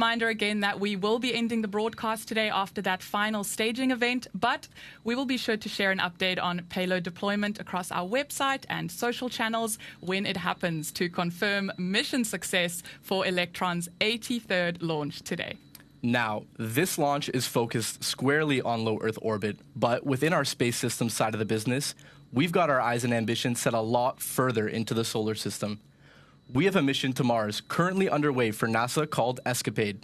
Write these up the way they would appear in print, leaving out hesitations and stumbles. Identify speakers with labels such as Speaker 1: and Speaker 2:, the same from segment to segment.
Speaker 1: Reminder again that we will be ending the broadcast today after that final staging event, but we will be sure to share an update on payload deployment across our website and social channels when it happens to confirm mission success for Electron's 83rd launch today.
Speaker 2: Now, this launch is focused squarely on low Earth orbit, but within our space systems side of the business, we've got our eyes and ambitions set a lot further into the solar system. We have a mission to Mars currently underway for NASA called ESCAPADE.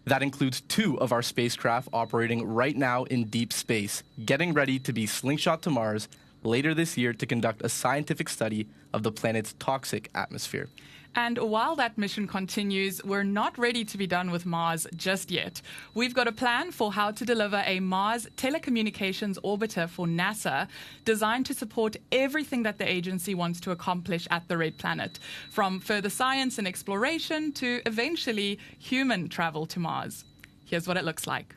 Speaker 2: That includes 2 of our spacecraft operating right now in deep space, getting ready to be slingshot to Mars later this year to conduct a scientific study of the planet's toxic atmosphere.
Speaker 1: And while that mission continues, we're not ready to be done with Mars just yet. We've got a plan for how to deliver a Mars telecommunications orbiter for NASA designed to support everything that the agency wants to accomplish at the Red Planet, from further science and exploration to eventually human travel to Mars. Here's what it looks like.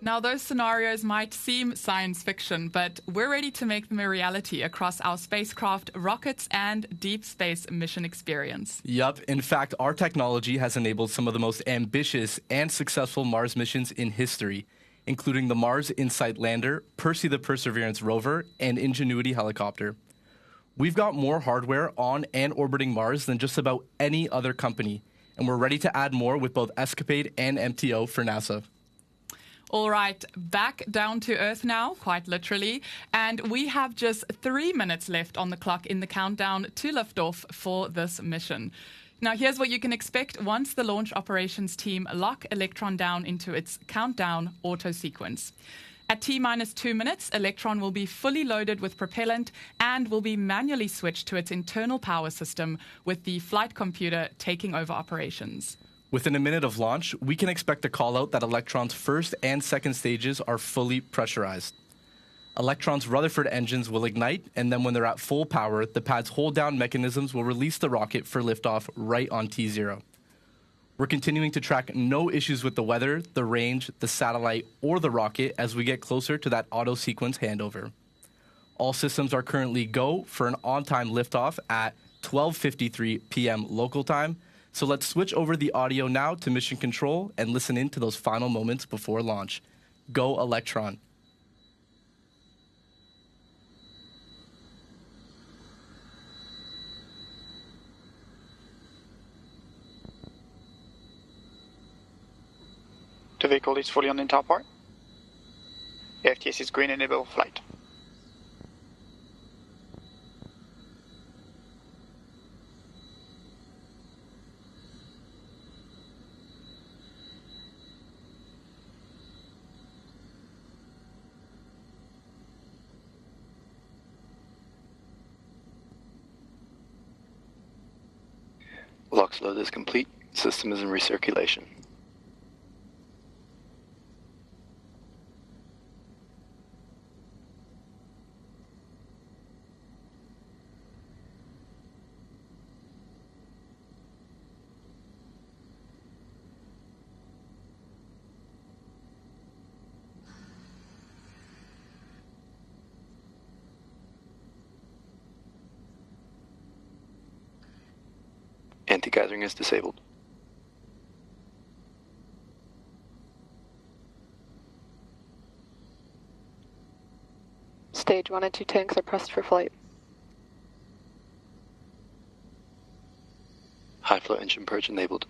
Speaker 1: Now, those scenarios might seem science fiction, but we're ready to make them a reality across our spacecraft, rockets, and deep space mission experience.
Speaker 2: Yup. In fact, our technology has enabled some of the most ambitious and successful Mars missions in history, including the Mars InSight lander, Percy the Perseverance rover, and Ingenuity helicopter. We've got more hardware on and orbiting Mars than just about any other company, and we're ready to add more with both ESCAPADE and MTO for NASA.
Speaker 1: All right, back down to Earth now, quite literally, and we have just 3 minutes left on the clock in the countdown to liftoff for this mission. Now, here's what you can expect once the launch operations team lock Electron down into its countdown auto sequence. At T-minus 2 minutes, Electron will be fully loaded with propellant and will be manually switched to its internal power system, with the flight computer taking over operations.
Speaker 2: Within a minute of launch, we can expect a call out that Electron's first and second stages are fully pressurized. Electron's Rutherford engines will ignite, and then when they're at full power, the pad's hold-down mechanisms will release the rocket for liftoff right on T0. We're continuing to track no issues with the weather, the range, the satellite, or the rocket as we get closer to that auto-sequence handover. All systems are currently go for an on-time liftoff at 12:53 p.m. local time. So let's switch over the audio now to Mission Control and listen in to those final moments before launch. Go Electron.
Speaker 3: The vehicle is fully on entire power. AFTS is green, enable flight.
Speaker 4: LOX load is complete. System is in recirculation. Anti-gathering is disabled.
Speaker 5: Stage Stage 1 and 2 tanks are pressed for flight.
Speaker 4: High flow engine purge enabled.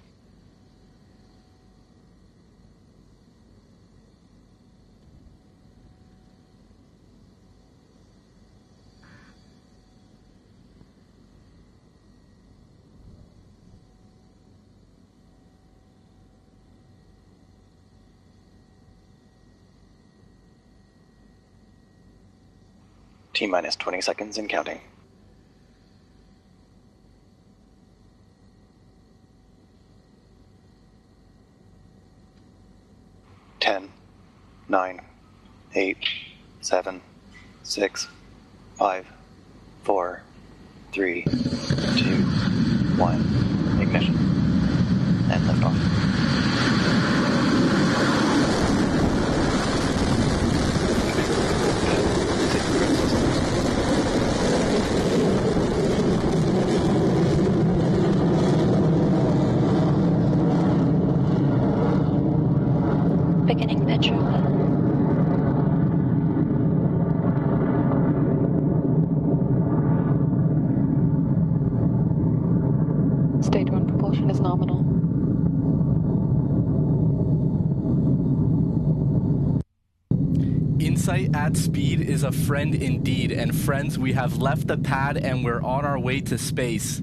Speaker 6: T-minus 20 seconds and counting. Ten, 9, 8, 7, 6, 5, 4, 3, 2, 1. Ignition. And liftoff.
Speaker 7: Beginning Metro.
Speaker 5: Stage 1 propulsion is nominal.
Speaker 2: Insight at speed is a friend indeed, and friends, we have left the pad and we're on our way to space.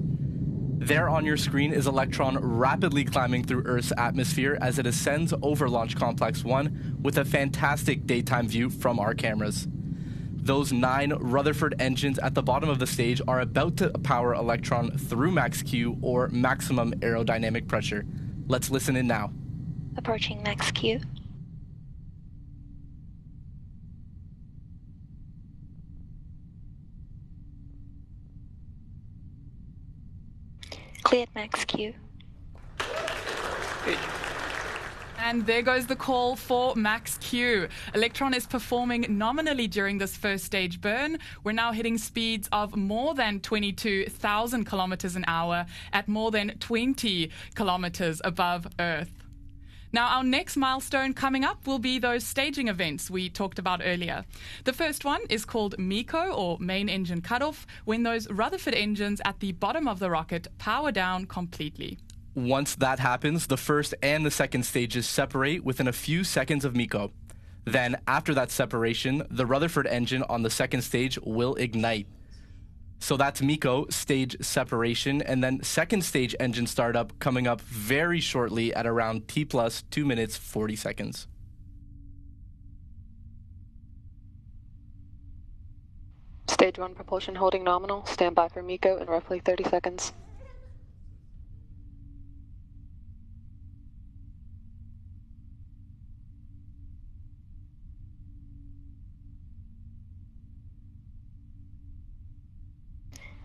Speaker 2: There on your screen is Electron rapidly climbing through Earth's atmosphere as it ascends over Launch Complex 1 with a fantastic daytime view from our cameras. Those 9 Rutherford engines at the bottom of the stage are about to power Electron through max Q, or maximum aerodynamic pressure. Let's listen in now.
Speaker 7: Approaching max Q. Cleared max Q.
Speaker 1: And there goes the call for max Q. Electron is performing nominally during this first stage burn. We're now hitting speeds of more than 22,000 kilometers an hour at more than 20 kilometers above Earth. Now, our next milestone coming up will be those staging events we talked about earlier. The first one is called MECO, or Main Engine Cutoff, when those Rutherford engines at the bottom of the rocket power down completely.
Speaker 2: Once that happens, the first and the second stages separate within a few seconds of MECO. Then, after that separation, the Rutherford engine on the second stage will ignite. So that's MECO, stage separation, and then second stage engine startup coming up very shortly at around T plus 2 minutes 40 seconds.
Speaker 5: Stage 1 propulsion holding nominal. Stand by for MECO in roughly 30 seconds.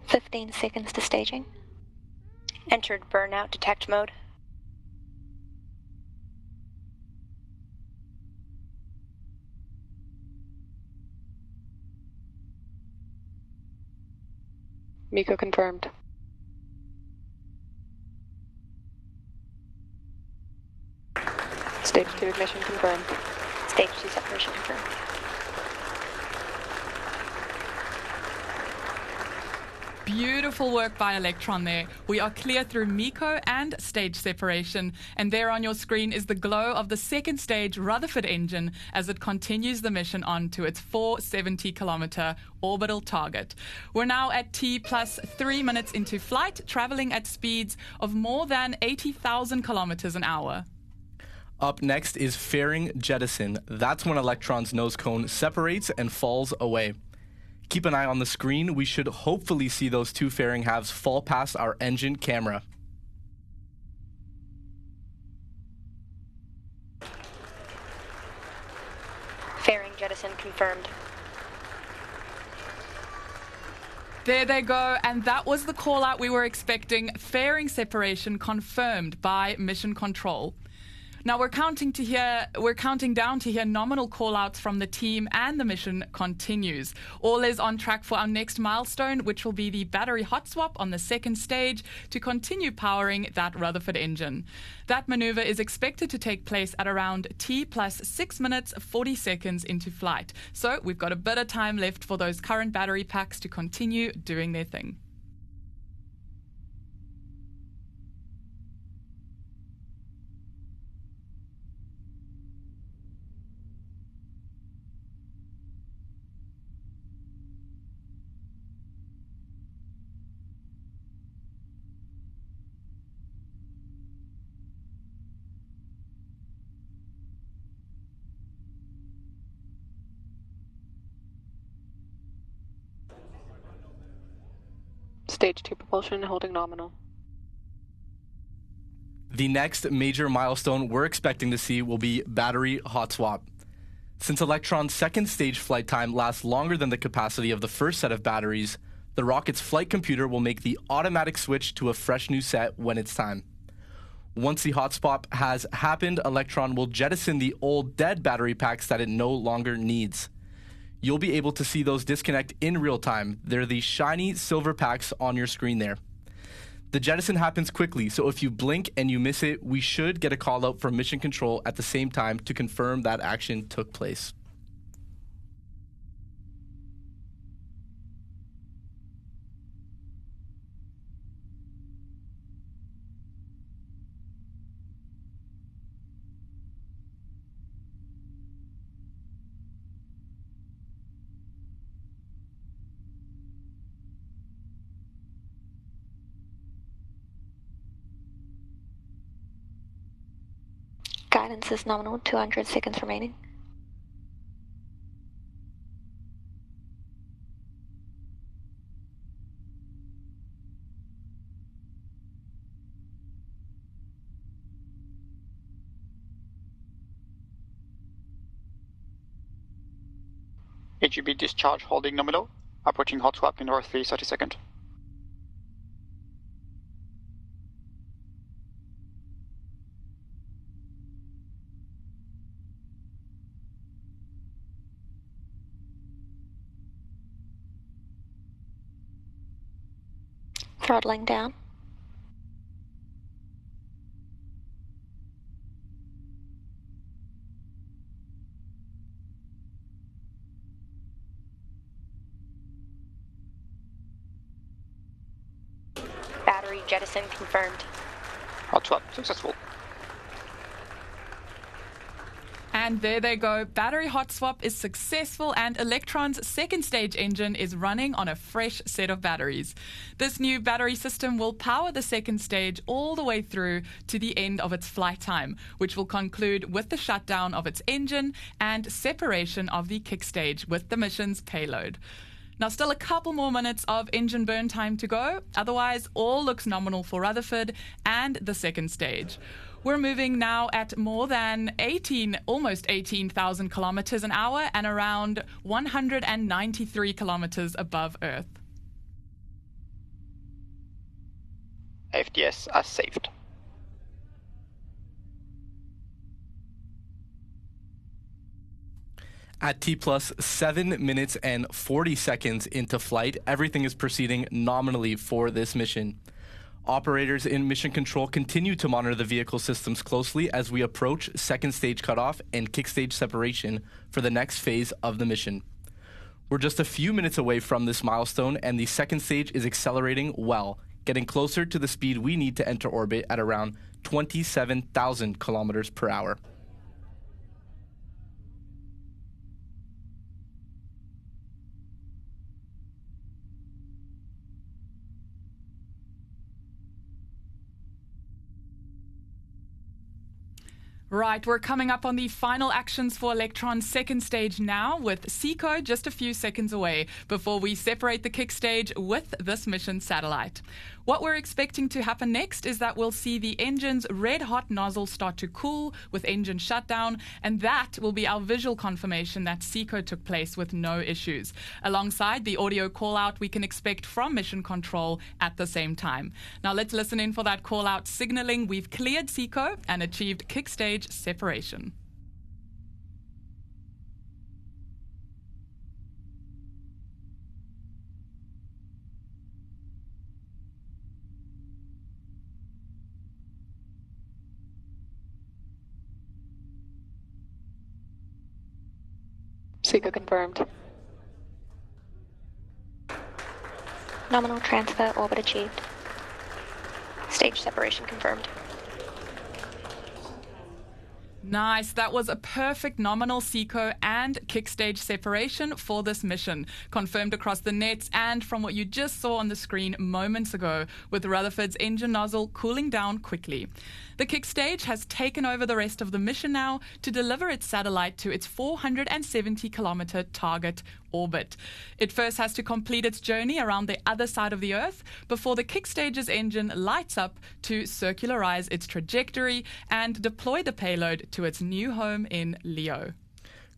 Speaker 7: "15 seconds to staging. Entered burnout detect mode.
Speaker 5: MECO confirmed. Stage 2 ignition confirmed.
Speaker 7: Stage 2 separation confirmed.
Speaker 1: Beautiful work by Electron there. We are clear through MECO and stage separation, and there on your screen is the glow of the second stage Rutherford engine as it continues the mission on to its 470-kilometer orbital target. We're now at T plus 3 minutes into flight, traveling at speeds of more than 80,000 kilometers an hour.
Speaker 2: Up next is fairing jettison. That's when Electron's nose cone separates and falls away. Keep an eye on the screen. We should hopefully see those 2 fairing halves fall past our engine camera.
Speaker 7: Fairing jettison confirmed.
Speaker 1: There they go, and that was the call out we were expecting. Fairing separation confirmed by Mission Control. Now we're counting down to hear nominal call-outs from the team, and the mission continues. All is on track for our next milestone, which will be the battery hot swap on the second stage to continue powering that Rutherford engine. That maneuver is expected to take place at around T plus 6 minutes 40 seconds into flight. So we've got a bit of time left for those current battery packs to continue doing their thing.
Speaker 5: Stage 2 propulsion holding nominal.
Speaker 2: The next major milestone we're expecting to see will be battery hot swap. Since Electron's second stage flight time lasts longer than the capacity of the first set of batteries, the rocket's flight computer will make the automatic switch to a fresh new set when it's time. Once the hot swap has happened, Electron will jettison the old dead battery packs that it no longer needs. You'll be able to see those disconnect in real time. They're the shiny silver packs on your screen there. The jettison happens quickly, so if you blink and you miss it, we should get a call out from Mission Control at the same time to confirm that action took place.
Speaker 7: Guidance is nominal, 200 seconds remaining.
Speaker 3: HEB discharge holding nominal, approaching hot swap in roughly 30 seconds.
Speaker 7: Throttling down. Battery jettison confirmed.
Speaker 3: Hot swap successful.
Speaker 1: And there they go. Battery hot swap is successful, and Electron's second stage engine is running on a fresh set of batteries. This new battery system will power the second stage all the way through to the end of its flight time, which will conclude with the shutdown of its engine and separation of the kick stage with the mission's payload. Now, still a couple more minutes of engine burn time to go. Otherwise, all looks nominal for Rutherford and the second stage. We're moving now at more than almost 18,000 kilometers an hour and around 193 kilometers above Earth.
Speaker 3: FTS as saved.
Speaker 2: At T plus 7 minutes and 40 seconds into flight, everything is proceeding nominally for this mission. Operators in Mission Control continue to monitor the vehicle systems closely as we approach second stage cutoff and kick stage separation for the next phase of the mission. We're just a few minutes away from this milestone, and the second stage is accelerating well, getting closer to the speed we need to enter orbit at around 27,000 kilometers per hour.
Speaker 1: Right, we're coming up on the final actions for Electron's second stage now, with SECO just a few seconds away before we separate the kick stage with this mission satellite. What we're expecting to happen next is that we'll see the engine's red-hot nozzle start to cool with engine shutdown, and that will be our visual confirmation that SECO took place with no issues, alongside the audio call-out we can expect from Mission Control at the same time. Now let's listen in for that call-out signaling we've cleared SECO and achieved kick stage stage separation.
Speaker 5: Seeker confirmed.
Speaker 7: Nominal transfer orbit achieved. Stage separation confirmed.
Speaker 1: Nice. That was a perfect nominal SECO and kick stage separation for this mission, confirmed across the nets and from what you just saw on the screen moments ago, with Rutherford's engine nozzle cooling down quickly. The kick stage has taken over the rest of the mission now to deliver its satellite to its 470-kilometer target orbit. It first has to complete its journey around the other side of the Earth before the kick stage's engine lights up to circularize its trajectory and deploy the payload to its new home in Leo.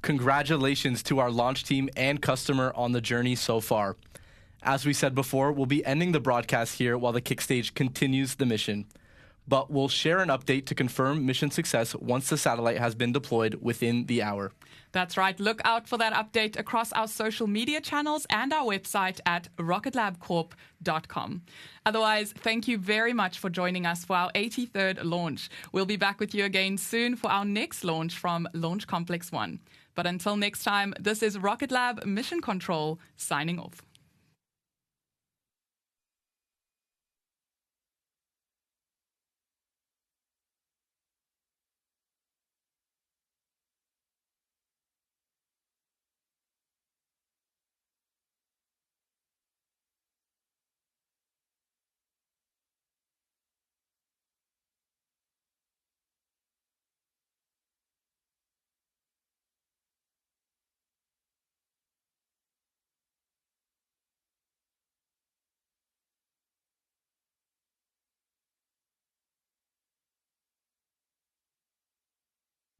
Speaker 2: Congratulations to our launch team and customer on the journey so far. As we said before, we'll be ending the broadcast here while the kick stage continues the mission. But we'll share an update to confirm mission success once the satellite has been deployed within the hour.
Speaker 1: That's right. Look out for that update across our social media channels and our website at rocketlabcorp.com. Otherwise, thank you very much for joining us for our 83rd launch. We'll be back with you again soon for our next launch from Launch Complex 1. But until next time, this is Rocket Lab Mission Control signing off.